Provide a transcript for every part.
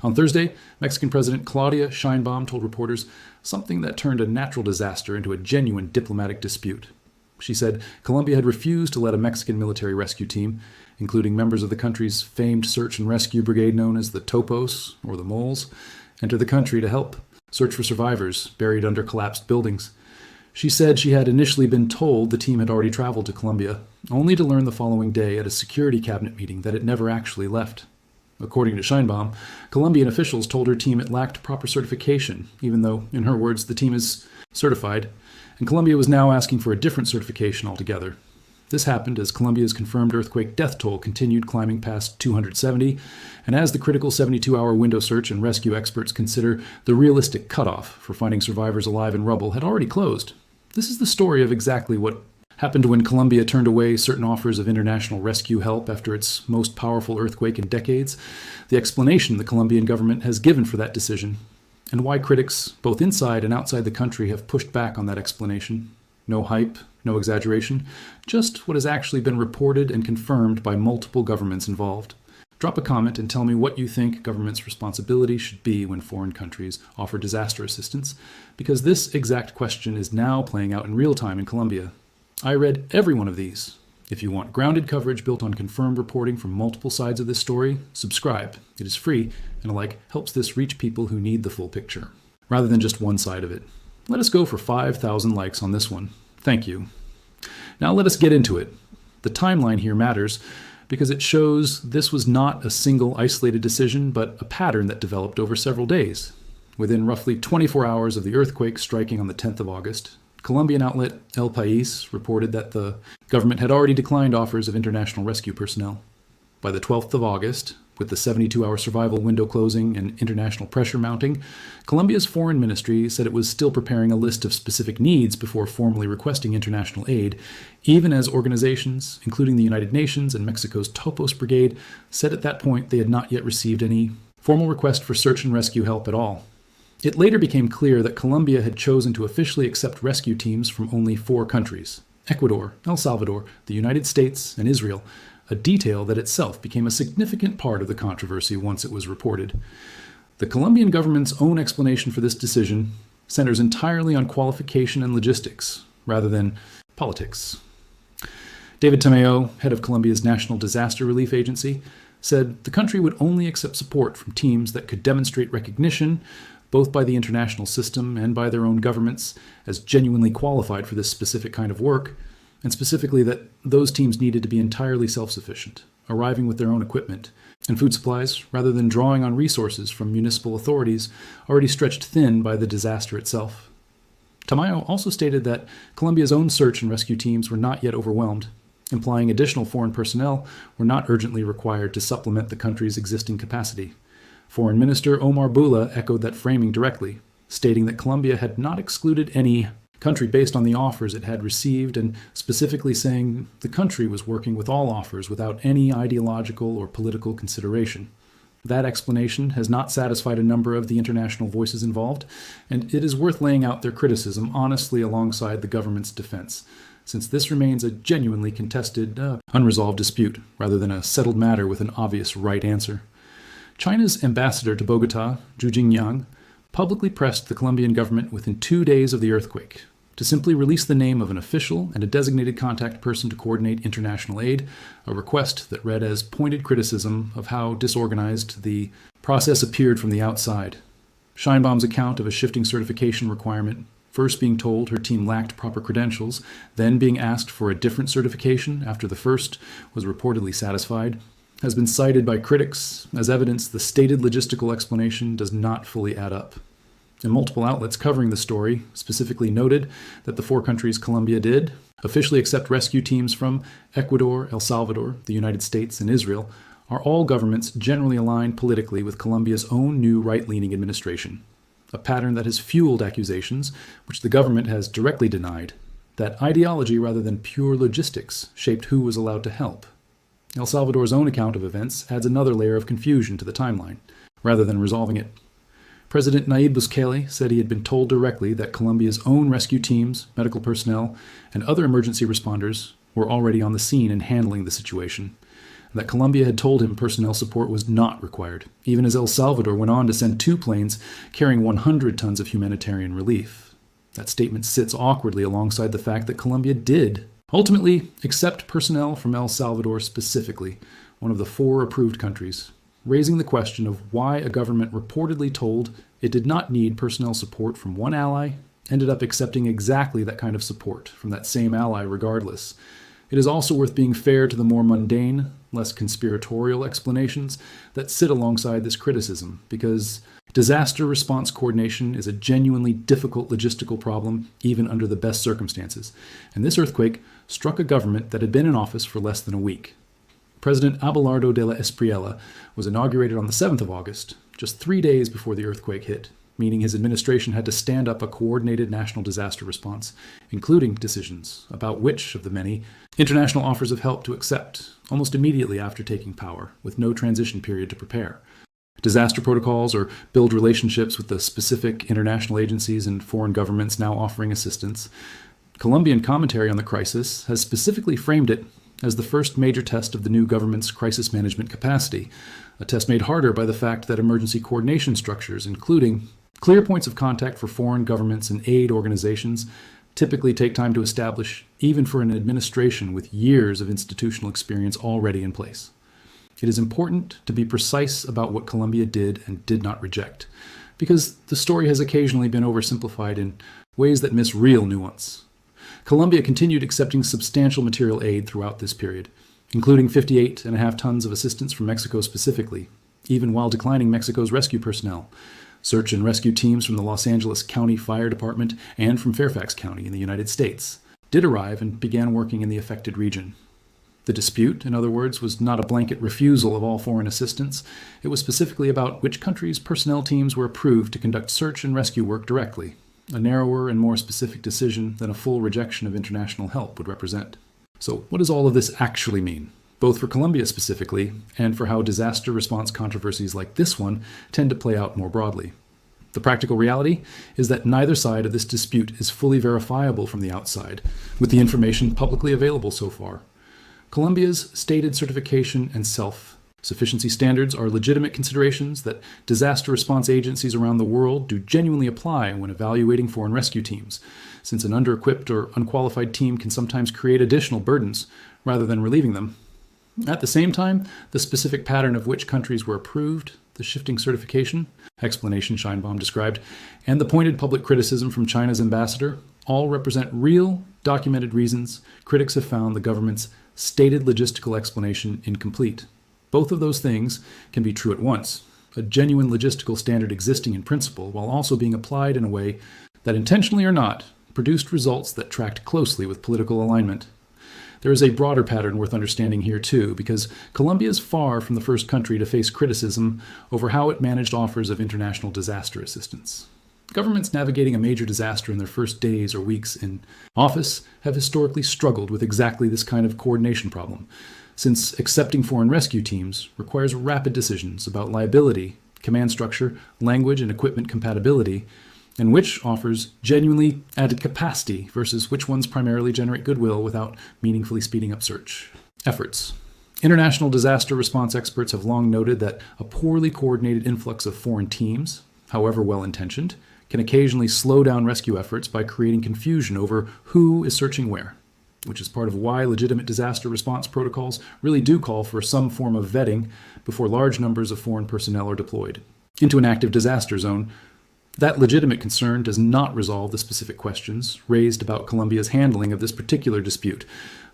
On Thursday, Mexican President Claudia Sheinbaum told reporters something that turned a natural disaster into a genuine diplomatic dispute. She said Colombia had refused to let a Mexican military rescue team, including members of the country's famed search and rescue brigade known as the Topos, or the Moles, enter the country to help search for survivors buried under collapsed buildings. She said she had initially been told the team had already traveled to Colombia, only to learn the following day at a security cabinet meeting that it never actually left. According to Sheinbaum, Colombian officials told her team it lacked proper certification, even though, in her words, the team is certified, and Colombia was now asking for a different certification altogether. This happened as Colombia's confirmed earthquake death toll continued climbing past 270, and as the critical 72-hour window search and rescue experts consider the realistic cutoff for finding survivors alive in rubble had already closed. This is the story of exactly what happened when Colombia turned away certain offers of international rescue help after its most powerful earthquake in decades, the explanation the Colombian government has given for that decision, and why critics, both inside and outside the country, have pushed back on that explanation. No hype, no exaggeration, just what has actually been reported and confirmed by multiple governments involved. Drop a comment and tell me what you think government's responsibility should be when foreign countries offer disaster assistance, because this exact question is now playing out in real time in Colombia. I read every one of these. If you want grounded coverage built on confirmed reporting from multiple sides of this story, subscribe. It is free, and a like helps this reach people who need the full picture, rather than just one side of it. Let us go for 5,000 likes on this one. Thank you. Now let us get into it. The timeline here matters because it shows this was not a single isolated decision, but a pattern that developed over several days. Within roughly 24 hours of the earthquake striking on the 10th of August, Colombian outlet El País reported that the government had already declined offers of international rescue personnel. By the 12th of August, with the 72-hour survival window closing and international pressure mounting, Colombia's foreign ministry said it was still preparing a list of specific needs before formally requesting international aid, even as organizations, including the United Nations and Mexico's Topos Brigade, said at that point they had not yet received any formal request for search and rescue help at all. It later became clear that Colombia had chosen to officially accept rescue teams from only 4 countries: Ecuador, El Salvador, the United States, and Israel, a detail that itself became a significant part of the controversy once it was reported. The Colombian government's own explanation for this decision centers entirely on qualification and logistics, rather than politics. David Tamayo, head of Colombia's National Disaster Relief Agency, said the country would only accept support from teams that could demonstrate recognition, both by the international system and by their own governments, as genuinely qualified for this specific kind of work, and specifically that those teams needed to be entirely self-sufficient, arriving with their own equipment and food supplies, rather than drawing on resources from municipal authorities already stretched thin by the disaster itself. Tamayo also stated that Colombia's own search and rescue teams were not yet overwhelmed, implying additional foreign personnel were not urgently required to supplement the country's existing capacity. Foreign Minister Omar Bula echoed that framing directly, stating that Colombia had not excluded any country based on the offers it had received, and specifically saying the country was working with all offers without any ideological or political consideration. That explanation has not satisfied a number of the international voices involved, and it is worth laying out their criticism honestly alongside the government's defense, since this remains a genuinely contested, unresolved dispute, rather than a settled matter with an obvious right answer. China's ambassador to Bogota, Zhu Jingyang, publicly pressed the Colombian government within 2 days of the earthquake to simply release the name of an official and a designated contact person to coordinate international aid, a request that read as pointed criticism of how disorganized the process appeared from the outside. Scheinbaum's account of a shifting certification requirement, first being told her team lacked proper credentials, then being asked for a different certification after the first was reportedly satisfied, has been cited by critics as evidence the stated logistical explanation does not fully add up. And multiple outlets covering the story specifically noted that the 4 countries Colombia did officially accept rescue teams from Ecuador, El Salvador, the United States, and Israel are all governments generally aligned politically with Colombia's own new right-leaning administration, a pattern that has fueled accusations, which the government has directly denied, that ideology rather than pure logistics shaped who was allowed to help. El Salvador's own account of events adds another layer of confusion to the timeline, rather than resolving it. President Nayib Bukele said he had been told directly that Colombia's own rescue teams, medical personnel, and other emergency responders were already on the scene and handling the situation. and that Colombia had told him personnel support was not required, even as El Salvador went on to send 2 planes carrying 100 tons of humanitarian relief. That statement sits awkwardly alongside the fact that Colombia did ultimately accept personnel from El Salvador specifically, one of the 4 approved countries, raising the question of why a government reportedly told it did not need personnel support from one ally ended up accepting exactly that kind of support from that same ally regardless. It is also worth being fair to the more mundane, less conspiratorial explanations that sit alongside this criticism, because disaster response coordination is a genuinely difficult logistical problem even under the best circumstances, and this earthquake struck a government that had been in office for less than a week. President Abelardo de la Espriella was inaugurated on the 7th of August, just 3 days before the earthquake hit, meaning his administration had to stand up a coordinated national disaster response, including decisions about which of the many international offers of help to accept almost immediately after taking power, with no transition period to prepare. Disaster protocols or build relationships with the specific international agencies and foreign governments now offering assistance. Colombian commentary on the crisis has specifically framed it as the first major test of the new government's crisis management capacity, a test made harder by the fact that emergency coordination structures, including clear points of contact for foreign governments and aid organizations, typically take time to establish, even for an administration with years of institutional experience already in place. It is important to be precise about what Colombia did and did not reject, because the story has occasionally been oversimplified in ways that miss real nuance. Colombia continued accepting substantial material aid throughout this period, including 58.5 tons of assistance from Mexico specifically, even while declining Mexico's rescue personnel. Search and rescue teams from the Los Angeles County Fire Department and from Fairfax County in the United States did arrive and began working in the affected region. The dispute, in other words, was not a blanket refusal of all foreign assistance. It was specifically about which countries' personnel teams were approved to conduct search and rescue work directly, a narrower and more specific decision than a full rejection of international help would represent. So what does all of this actually mean, both for Colombia specifically and for how disaster response controversies like this one tend to play out more broadly? The practical reality is that neither side of this dispute is fully verifiable from the outside, with the information publicly available so far. Colombia's stated certification and self-sufficiency standards are legitimate considerations that disaster response agencies around the world do genuinely apply when evaluating foreign rescue teams, since an under-equipped or unqualified team can sometimes create additional burdens rather than relieving them. At the same time, the specific pattern of which countries were approved, the shifting certification, explanation Sheinbaum described, and the pointed public criticism from China's ambassador all represent real, documented reasons critics have found the government's stated logistical explanation incomplete. Both of those things can be true at once, a genuine logistical standard existing in principle while also being applied in a way that, intentionally or not, produced results that tracked closely with political alignment. There is a broader pattern worth understanding here too, because Colombia is far from the first country to face criticism over how it managed offers of international disaster assistance. Governments navigating a major disaster in their first days or weeks in office have historically struggled with exactly this kind of coordination problem, since accepting foreign rescue teams requires rapid decisions about liability, command structure, language and equipment compatibility, and which offers genuinely added capacity versus which ones primarily generate goodwill without meaningfully speeding up search efforts. International disaster response experts have long noted that a poorly coordinated influx of foreign teams, however well-intentioned, can occasionally slow down rescue efforts by creating confusion over who is searching where, which is part of why legitimate disaster response protocols really do call for some form of vetting before large numbers of foreign personnel are deployed into an active disaster zone. That legitimate concern does not resolve the specific questions raised about Colombia's handling of this particular dispute,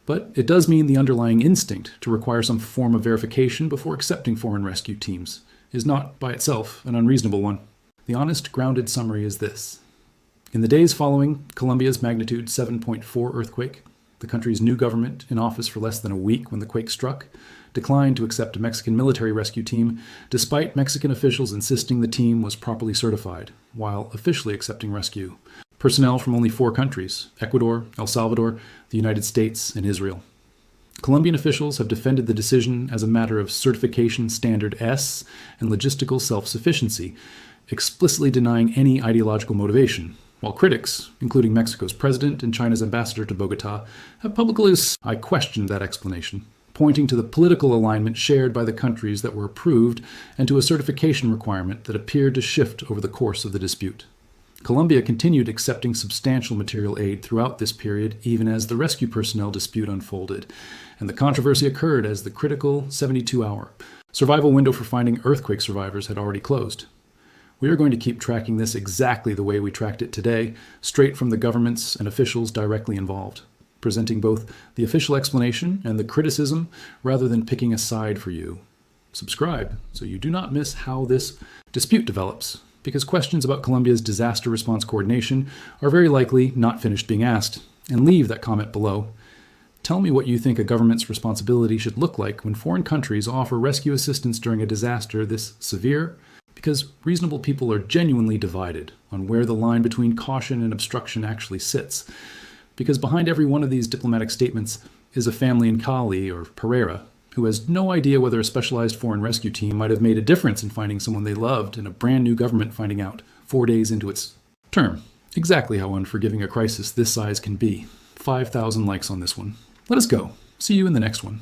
but it does mean the underlying instinct to require some form of verification before accepting foreign rescue teams is not by itself an unreasonable one. The honest, grounded summary is this. In the days following Colombia's magnitude 7.4 earthquake, the country's new government, in office for less than a week when the quake struck, declined to accept a Mexican military rescue team, despite Mexican officials insisting the team was properly certified, while officially accepting rescue. Personnel from only 4 countries, Ecuador, El Salvador, the United States, and Israel. Colombian officials have defended the decision as a matter of certification standard S and logistical self-sufficiency, explicitly denying any ideological motivation, while critics, including Mexico's president and China's ambassador to Bogotá, have publicly, I questioned that explanation. pointing to the political alignment shared by the countries that were approved and to a certification requirement that appeared to shift over the course of the dispute. Colombia continued accepting substantial material aid throughout this period, even as the rescue personnel dispute unfolded, and the controversy occurred as the critical 72-hour survival window for finding earthquake survivors had already closed. We are going to keep tracking this exactly the way we tracked it today, straight from the governments and officials directly involved, presenting both the official explanation and the criticism rather than picking a side for you. Subscribe so you do not miss how this dispute develops, because questions about Colombia's disaster response coordination are very likely not finished being asked, and leave that comment below. Tell me what you think a government's responsibility should look like when foreign countries offer rescue assistance during a disaster this severe, because reasonable people are genuinely divided on where the line between caution and obstruction actually sits, because behind every one of these diplomatic statements is a family in Cali or Pereira who has no idea whether a specialized foreign rescue team might have made a difference in finding someone they loved, and a brand new government finding out 4 days into its term exactly how unforgiving a crisis this size can be. 5,000 likes on this one. Let us go. See you in the next one.